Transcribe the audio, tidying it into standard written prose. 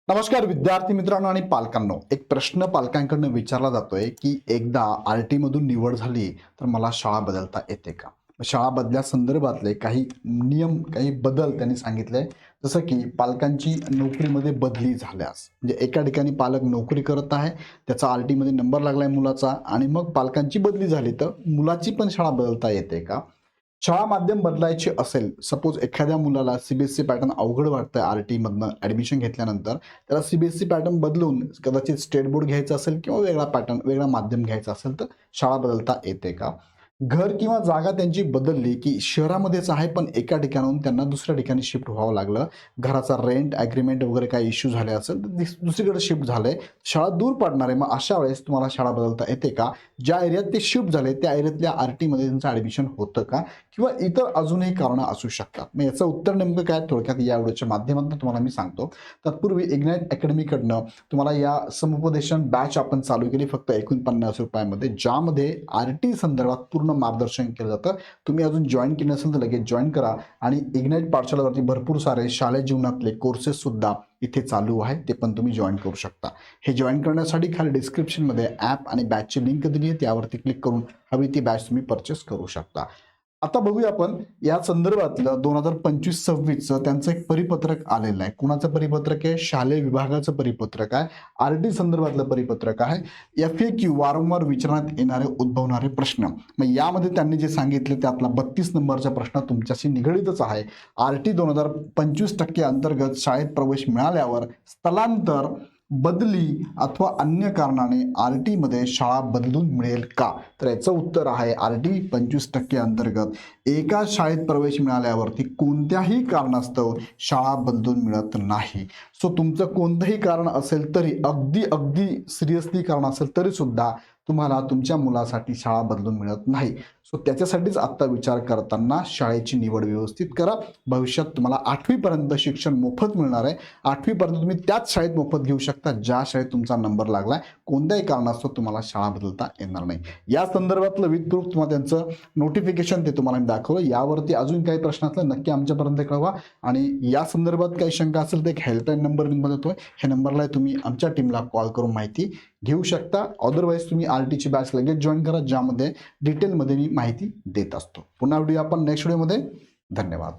नमस्कार विद्यार्थी मित्रांनो आणि पालकांनो, एक प्रश्न पालकांकडून विचारला जातोय की एकदा आरटी मधून निवड झाली तर मला शाळा बदलता येते का? शाळा बदल्या काही नियम, काही बदल त्यांनी सांगितले. जसं की पालकांची नोकरीमध्ये बदली झाल्यास, म्हणजे एका ठिकाणी पालक नोकरी करत आहे, त्याचा आरटी मध्ये नंबर लागलाय मुलाचा आणि मग पालकांची बदली झाली तर मुलाची पण शाळा बदलता येते का? शाळा माध्यम बदलायची असेल, सपोज एखाद्या मुलाला सीबीएसई पॅटर्न अवघड वाटतंय आरटी मधनं ऍडमिशन घेतल्यानंतर, त्याला सीबीएसई पॅटर्न बदलून कदाचित स्टेट बोर्ड घ्यायचा असेल किंवा वेगळा पॅटर्न, वेगळा माध्यम घ्यायचा असेल तर शाळा बदलता येते का? घर किंवा जागा त्यांची बदलली की शहरामध्येच आहे पण एका ठिकाणाहून त्यांना दुसऱ्या ठिकाणी शिफ्ट व्हावं लागलं, घराचा रेंट ॲग्रीमेंट वगैरे काही इश्यू झाले असेल तर दुसरीकडे शिफ्ट झालंय, शाळा दूर पडणार आहे, मग अशा वेळेस तुम्हाला शाळा बदलता येते का? ज्या एरियात ते शिफ्ट झाले त्या एरियातल्या आरटी मध्ये त्यांचं ऍडमिशन होतं का? किंवा इतर अजूनही कारणं असू शकतात. मग याचं उत्तर नेमकं काय, थोडक्यात या व्हिडिओच्या माध्यमातून तुम्हाला मी सांगतो. तत्पूर्वी इग्नाइट अकॅडमीकडनं तुम्हाला या समुपदेशन बॅच आपण चालू केली फक्त ₹49 ज्यामध्ये आरटी संदर्भात पूर्ण मार्गदर्शन केलं जातं. तुम्ही अजून जॉईन केलं नसेल तर लगेच जॉईन करा आणि इग्नाइट पाठशाळेवरती भरपूर सारे शालेय जीवनातले कोर्सेस सुद्धा इथे चालू आहे, ते पण तुम्ही जॉईन करू शकता. हे जॉईन करण्यासाठी खाली डिस्क्रिप्शनमध्ये ॲप आणि बॅचची लिंक दिली आहे, त्यावरती क्लिक करून हवी ती बॅच तुम्ही परचेस करू शकता. आता बघूया आपण या संदर्भातलं 2025-26चं त्यांचं एक परिपत्रक आलेलं आहे. कुणाचं परिपत्रक आहे? शालेय विभागाचं परिपत्रक आहे. आरटी संदर्भातलं परिपत्रक आहे. FAQ वारंवार विचारण्यात येणारे उद्भवणारे प्रश्न. मग यामध्ये त्यांनी जे सांगितले त्यातला 32 नंबरचा प्रश्न तुमच्याशी निगडीतच आहे. आरटी 2025% अंतर्गत शाळेत प्रवेश मिळाल्यावर स्थलांतर, बदली अथवा अन्य कारणाने आरटी मध्ये शाळा बदलून मिळेल का? तर याचं उत्तर आहे आरटी 25% अंतर्गत एका शाळेत प्रवेश मिळाल्यावरती कोणत्याही कारणास्तव शाळा बदलून मिळत नाही. सो तुमचं कोणतंही कारण असेल तरी, अगदी अगदी सिरियसली कारण असेल तरी सुद्धा तुम्हाला तुमच्या मुलासाठी शाळा बदलून मिळत नाही. सो त्याच्यासाठीच आत्ता विचार करताना शाळेची निवड व्यवस्थित करा. भविष्यात तुम्हाला 8वी पर्यंत शिक्षण मोफत मिळणार आहे. 8वी पर्यंत तुम्ही त्याच शाळेत मोफत घेऊ शकता ज्या शाळेत तुमचा नंबर लागलाय. कोणत्याही कारणास्तव तुम्हाला शाळा बदलता येणार नाही. या संदर्भातलं विथ प्रूफ तुम्हाला त्यांचं नोटिफिकेशन ते तुम्हाला मी दाखवलं. यावरती अजून काही प्रश्न असले नक्की आमच्यापर्यंत कळवा आणि या संदर्भात काही शंका असेल तर एक हेल्पलाईन नंबर लिंकमध्ये येतोय, ह्या नंबरला तुम्ही आमच्या टीमला कॉल करून माहिती घेऊ शकता. अदरवाईज तुम्ही आरटीची बॅच लगेच जॉईन करा, ज्यामध्ये डिटेलमध्ये मी माहिती देत असतो. पुन्हा व्हिडिओ आपण नेक्स्ट व्हिडिओमध्ये. धन्यवाद.